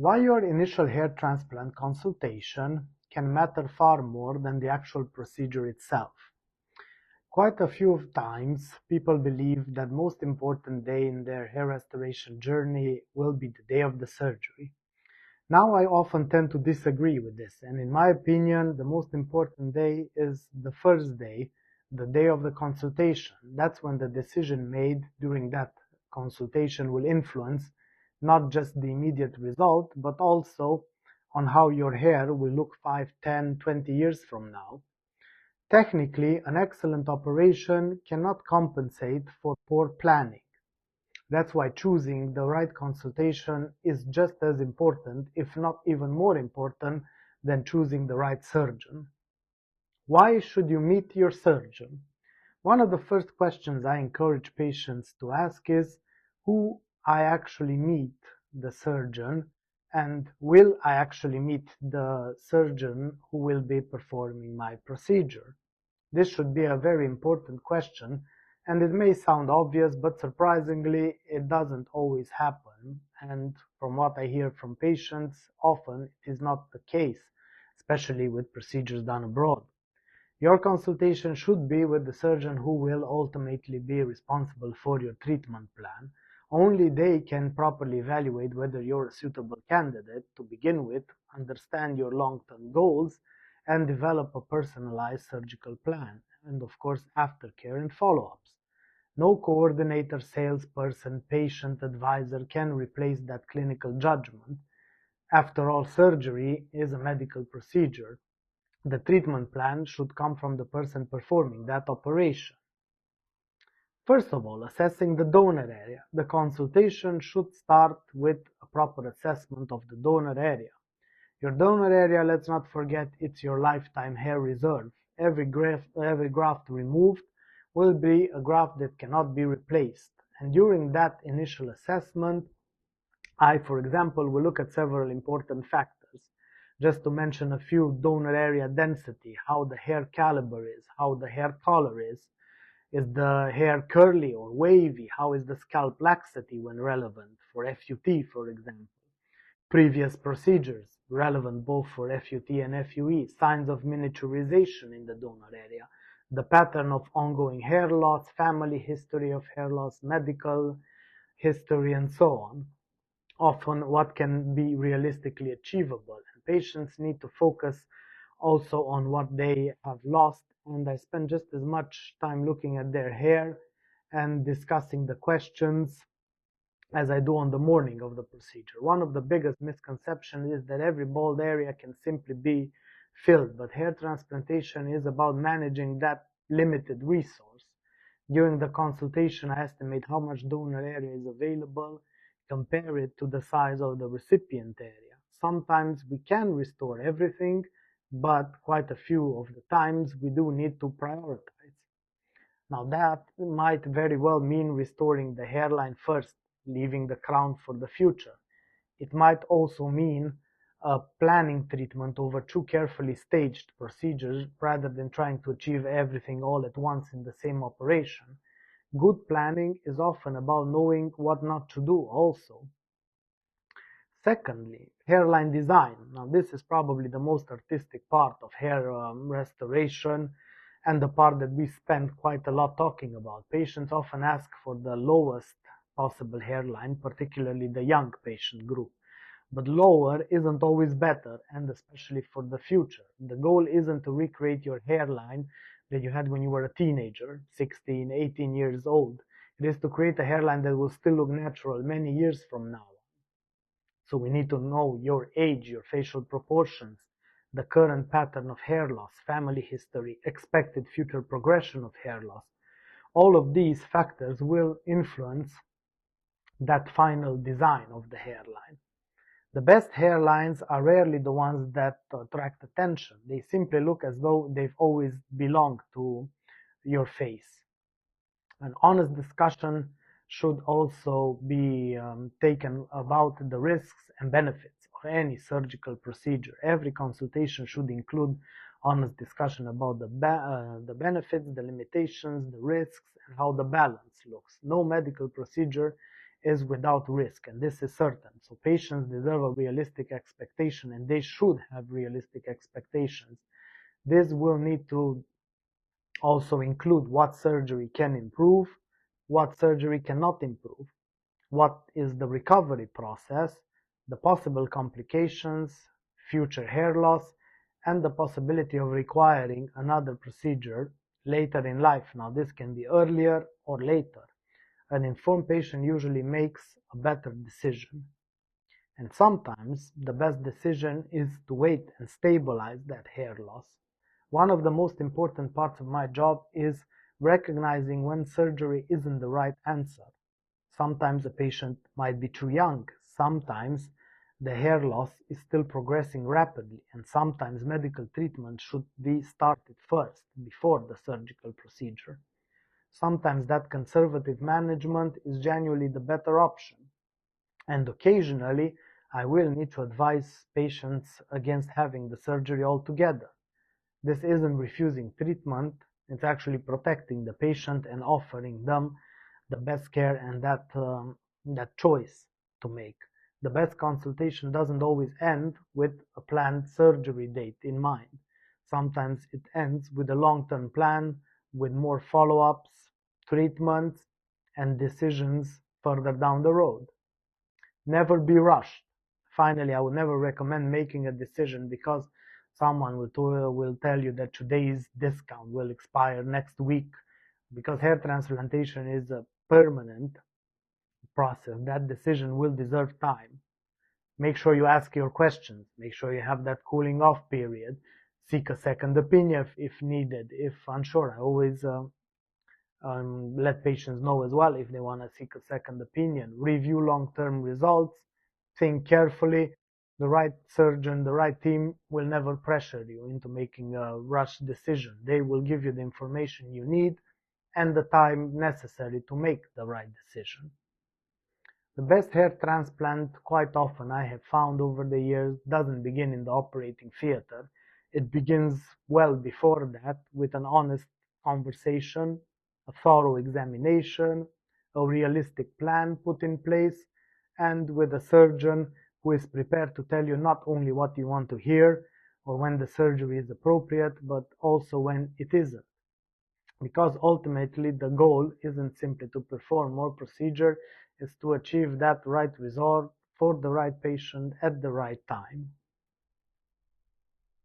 Why your initial hair transplant consultation can matter far more than the actual procedure itself. Quite a few times, people believe that most important day in their hair restoration journey will be the day of the surgery. Now, I often tend to disagree with this, and in my opinion, the most important day is the first day, the day of the consultation. That's when the decision made during that consultation will influence not just the immediate result, but also on how your hair will look 5, 10, 20 years from now. Technically, an excellent operation cannot compensate for poor planning. That's why choosing the right consultation is just as important, if not even more important, than choosing the right surgeon. Why should you meet your surgeon? One of the first questions I encourage patients to ask is, who I actually meet the surgeon, and will I actually meet the surgeon who will be performing my procedure? This should be a very important question, and it may sound obvious, but surprisingly, it doesn't always happen. And from what I hear from patients, often it is not the case, especially with procedures done abroad. Your consultation should be with the surgeon who will ultimately be responsible for your treatment plan. Only they can properly evaluate whether you're a suitable candidate to begin with, understand your long-term goals, and develop a personalized surgical plan, and of course aftercare and follow-ups. No coordinator, salesperson, patient advisor can replace that clinical judgment. After all, surgery is a medical procedure. The treatment plan should come from the person performing that operation. First of all, assessing the donor area. The consultation should start with a proper assessment of the donor area. Your donor area, let's not forget, it's your lifetime hair reserve. Every graft removed will be a graft that cannot be replaced. And during that initial assessment, I, for example, will look at several important factors. Just to mention a few: donor area density, how the hair caliber is, how the hair color is the hair curly or wavy, how is the scalp laxity when relevant, for FUT, for example. Previous procedures, relevant both for FUT and FUE, signs of miniaturization in the donor area, the pattern of ongoing hair loss, family history of hair loss, medical history, and so on. Often what can be realistically achievable. And patients need to focus also on what they have lost, and I spend just as much time looking at their hair and discussing the questions as I do on the morning of the procedure. One of the biggest misconceptions is that every bald area can simply be filled, but hair transplantation is about managing that limited resource. During the consultation, I estimate how much donor area is available, compare it to the size of the recipient area. Sometimes we can restore everything, but quite a few of the times we do need to prioritize. Now that might very well mean restoring the hairline first, leaving the crown for the future. It might also mean a planning treatment over two carefully staged procedures rather than trying to achieve everything all at once in the same operation. Good planning is often about knowing what not to do also. Secondly, hairline design. Now this is probably the most artistic part of hair restoration, and the part that we spend quite a lot talking about. Patients often ask for the lowest possible hairline, particularly the young patient group. But lower isn't always better, and especially for the future. The goal isn't to recreate your hairline that you had when you were a teenager, 16, 18 years old. It is to create a hairline that will still look natural many years from now. So we need to know your age, your facial proportions, the current pattern of hair loss, family history, expected future progression of hair loss. All of these factors will influence that final design of the hairline. The best hairlines are rarely the ones that attract attention. They simply look as though they've always belonged to your face. An honest discussion should also be taken about the risks and benefits of any surgical procedure. Every consultation should include honest discussion about the benefits, the limitations, the risks, and how the balance looks. No medical procedure is without risk, and this is certain. So patients deserve a realistic expectation, and they should have realistic expectations. This will need to also include what surgery can improve, what surgery cannot improve, what is the recovery process, the possible complications, future hair loss, and the possibility of requiring another procedure later in life. Now, this can be earlier or later. An informed patient usually makes a better decision. And sometimes the best decision is to wait and stabilize that hair loss. One of the most important parts of my job is recognizing when surgery isn't the right answer. Sometimes a patient might be too young, sometimes the hair loss is still progressing rapidly, and sometimes medical treatment should be started first, before the surgical procedure. Sometimes that conservative management is genuinely the better option, and occasionally I will need to advise patients against having the surgery altogether. This isn't refusing treatment, it's actually protecting the patient and offering them the best care and that choice to make. The best consultation doesn't always end with a planned surgery date in mind. Sometimes it ends with a long-term plan, with more follow-ups, treatments, and decisions further down the road. Never be rushed. Finally, I would never recommend making a decision because someone will tell you that today's discount will expire next week. Because hair transplantation is a permanent process, that decision will deserve time. Make sure you ask your questions. Make sure you have that cooling off period. Seek a second opinion if needed. If unsure, I always let patients know as well if they want to seek a second opinion. Review long-term results. Think carefully. The right surgeon, the right team will never pressure you into making a rushed decision. They will give you the information you need and the time necessary to make the right decision. The best hair transplant, quite often I have found over the years, doesn't begin in the operating theater. It begins well before that with an honest conversation, a thorough examination, a realistic plan put in place, and with a surgeon who is prepared to tell you not only what you want to hear or when the surgery is appropriate, but also when it isn't. Because ultimately the goal isn't simply to perform more procedure, it's to achieve that right result for the right patient at the right time.